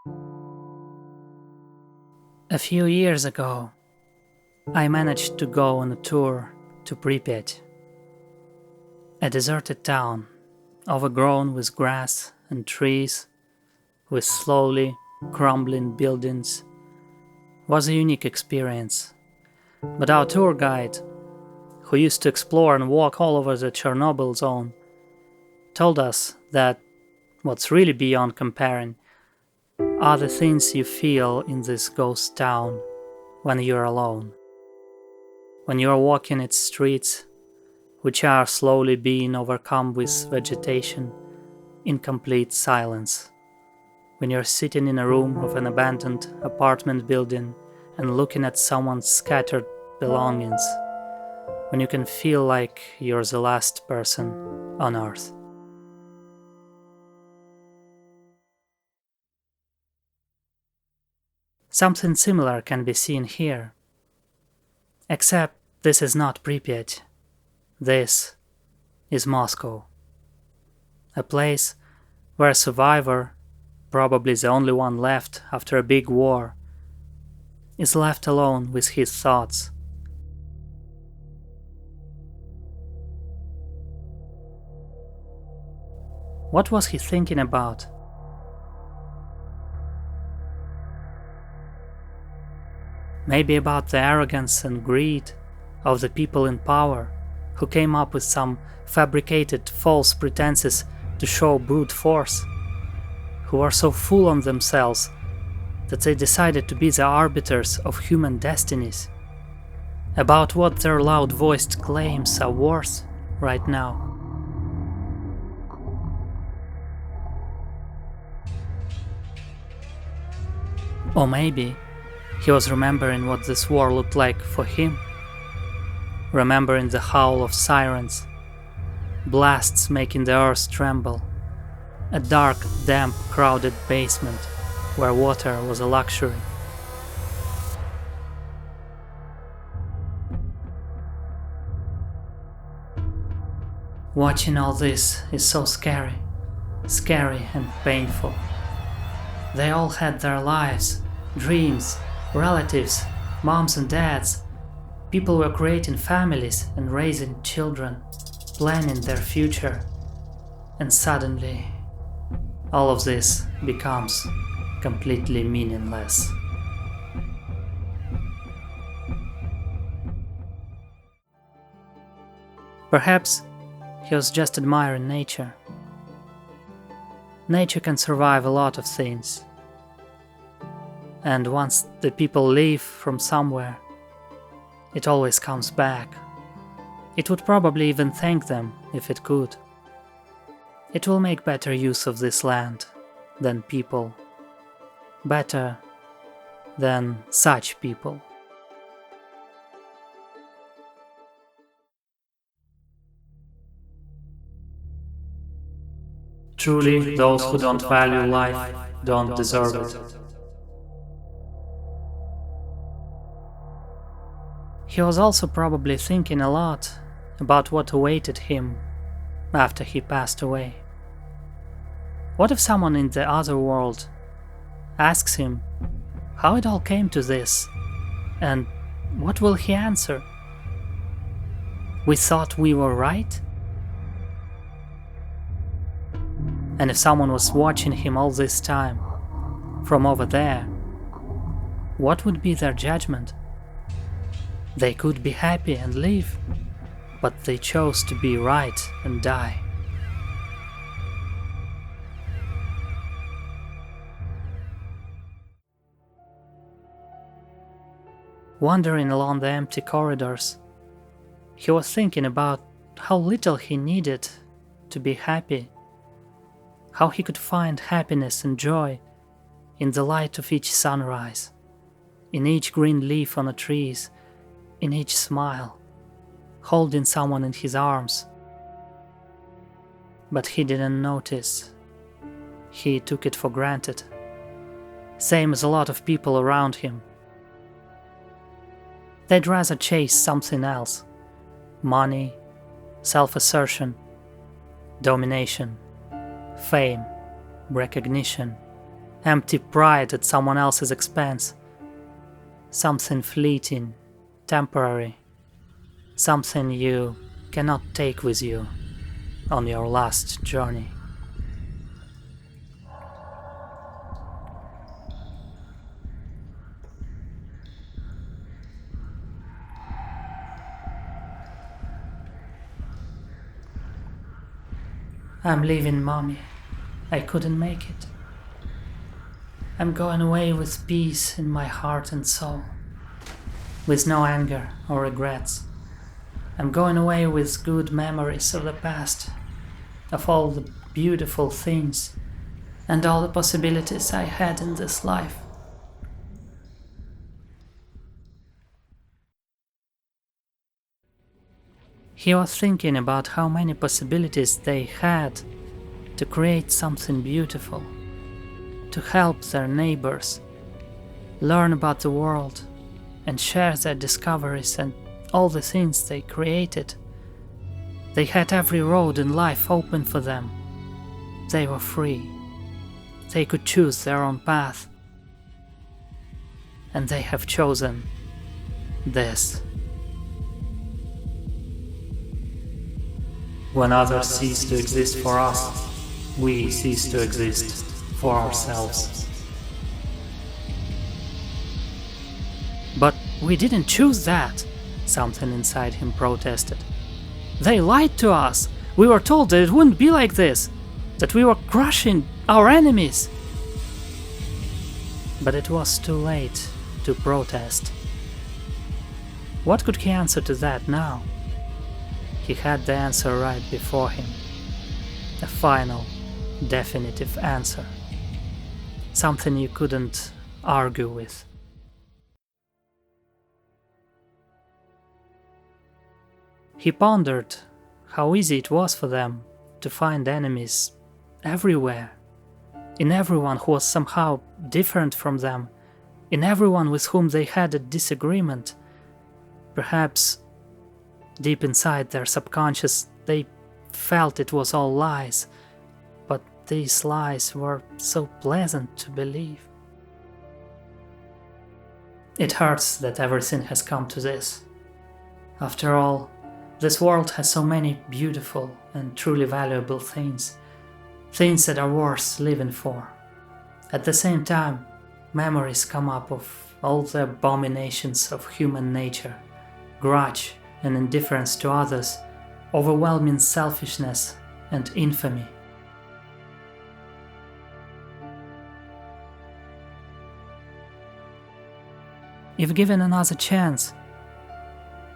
A few years ago, I managed to go on a tour to Pripyat, a deserted town, overgrown with grass and trees, with slowly crumbling buildings. Was a unique experience. But our tour guide, who used to explore and walk all over the Chernobyl zone, told us that what's really beyond comparing are the things you feel in this ghost town when you're alone. When you're walking its streets, which are slowly being overcome with vegetation in complete silence. When you're sitting in a room of an abandoned apartment building and looking at someone's scattered belongings. When you can feel like you're the last person on Earth. Something similar can be seen here. Except this is not Pripyat. This is Moscow. A place where a survivor, probably the only one left after a big war, is left alone with his thoughts. What was he thinking about? Maybe about the arrogance and greed of the people in power who came up with some fabricated false pretenses to show brute force, who are so full on themselves that they decided to be the arbiters of human destinies, about what their loud-voiced claims are worth right now. Or maybe he was remembering what this war looked like for him, remembering the howl of sirens, blasts making the earth tremble, a dark, damp, crowded basement where water was a luxury. Watching all this is so scary and painful. They all had their lives, dreams, relatives, moms and dads. People were creating families and raising children, planning their future. And suddenly, all of this becomes completely meaningless. Perhaps he was just admiring nature. Nature can survive a lot of things. And once the people leave from somewhere, it always comes back. It would probably even thank them if it could. It will make better use of this land than people. Better than such people. Truly, those who don't value life don't deserve it. He was also probably thinking a lot about what awaited him after he passed away. What if someone in the other world asks him how it all came to this, and what will he answer? We thought we were right? And if someone was watching him all this time, from over there, what would be their judgment? They could be happy and live, but they chose to be right and die. Wandering along the empty corridors, he was thinking about how little he needed to be happy, how he could find happiness and joy in the light of each sunrise, in each green leaf on the trees, in each smile, holding someone in his arms. But he didn't notice. He took it for granted. Same as a lot of people around him. They'd rather chase something else. Money, self-assertion, domination, fame, recognition, empty pride at someone else's expense. Something fleeting, temporary, something you cannot take with you on your last journey. I'm leaving, Mommy. I couldn't make it. I'm going away with peace in my heart and soul, with no anger or regrets. I'm going away with good memories of the past, of all the beautiful things and all the possibilities I had in this life. He was thinking about how many possibilities they had to create something beautiful, to help their neighbors, learn about the world, and share their discoveries and all the things they created. They had every road in life open for them. They were free. They could choose their own path. And they have chosen this. When others cease to exist for us, we cease to exist for ourselves. But we didn't choose that, something inside him protested. They lied to us. We were told that it wouldn't be like this, that we were crushing our enemies. But it was too late to protest. What could he answer to that now? He had the answer right before him. A final, definitive answer. Something you couldn't argue with. He pondered how easy it was for them to find enemies everywhere, in everyone who was somehow different from them, in everyone with whom they had a disagreement. Perhaps deep inside their subconscious they felt it was all lies, but these lies were so pleasant to believe. It hurts that everything has come to this. After all, this world has so many beautiful and truly valuable things that are worth living for. At the same time, memories come up of all the abominations of human nature, grudge and indifference to others, overwhelming selfishness and infamy. If given another chance,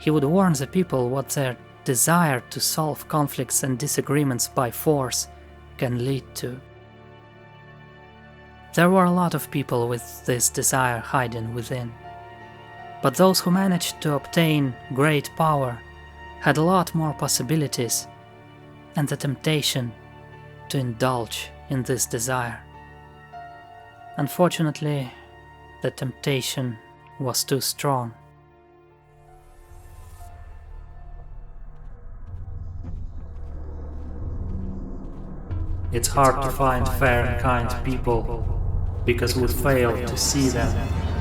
he would warn the people what their desire to solve conflicts and disagreements by force can lead to. There were a lot of people with this desire hiding within, but those who managed to obtain great power had a lot more possibilities and the temptation to indulge in this desire. Unfortunately, the temptation was too strong. It's hard to find fair and kind people because we fail to see them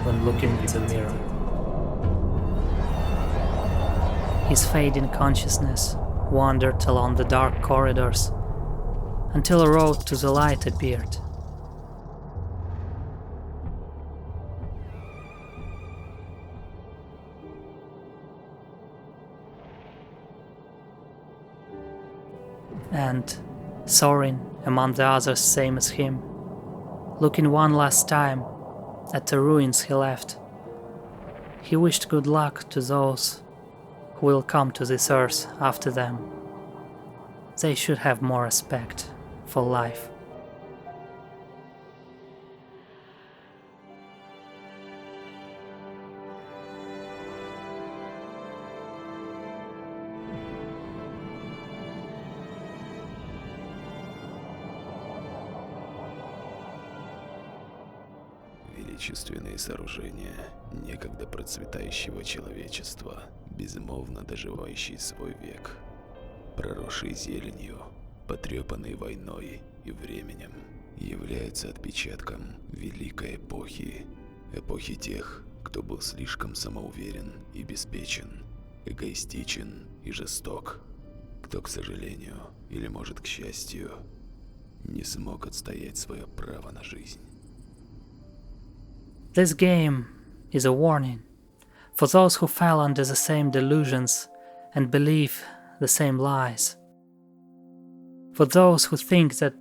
when looking in the mirror. His fading consciousness wandered along the dark corridors until a road to the light appeared. And soaring among the others same as him, looking one last time at the ruins he left, he wished good luck to those who will come to this earth after them. They should have more respect for life. Величественные сооружения некогда процветающего человечества, безмолвно доживающие свой век, проросшие зеленью, потрепанные войной и временем, являются отпечатком великой эпохи. Эпохи тех, кто был слишком самоуверен и беспечен, эгоистичен и жесток, кто, к сожалению, или, может, к счастью, не смог отстоять свое право на жизнь. This game is a warning for those who fell under the same delusions and believe the same lies. For those who think that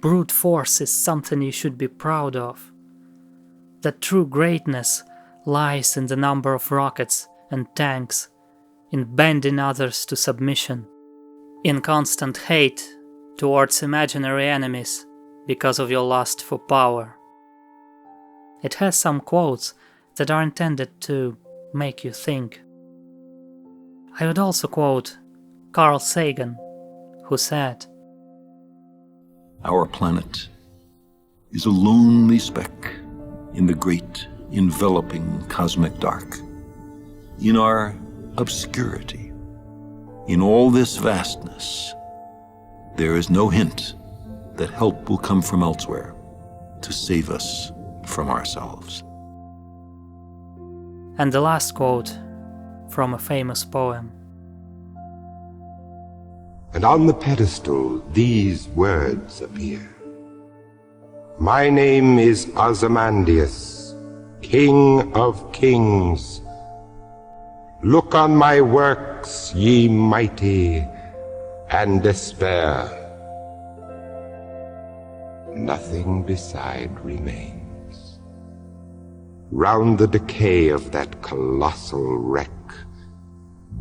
brute force is something you should be proud of. That true greatness lies in the number of rockets and tanks, in bending others to submission, in constant hate towards imaginary enemies because of your lust for power. It has some quotes that are intended to make you think. I would also quote Carl Sagan, who said, "Our planet is a lonely speck in the great enveloping cosmic dark. In our obscurity, in all this vastness, there is no hint that help will come from elsewhere to save us from ourselves." And the last quote from a famous poem. And on the pedestal these words appear. My name is Ozymandias, King of Kings. Look on my works, ye mighty, and despair. Nothing beside remains. Round the decay of that colossal wreck,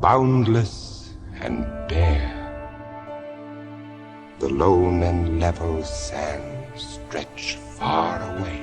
boundless and bare, the lone and level sands stretch far away.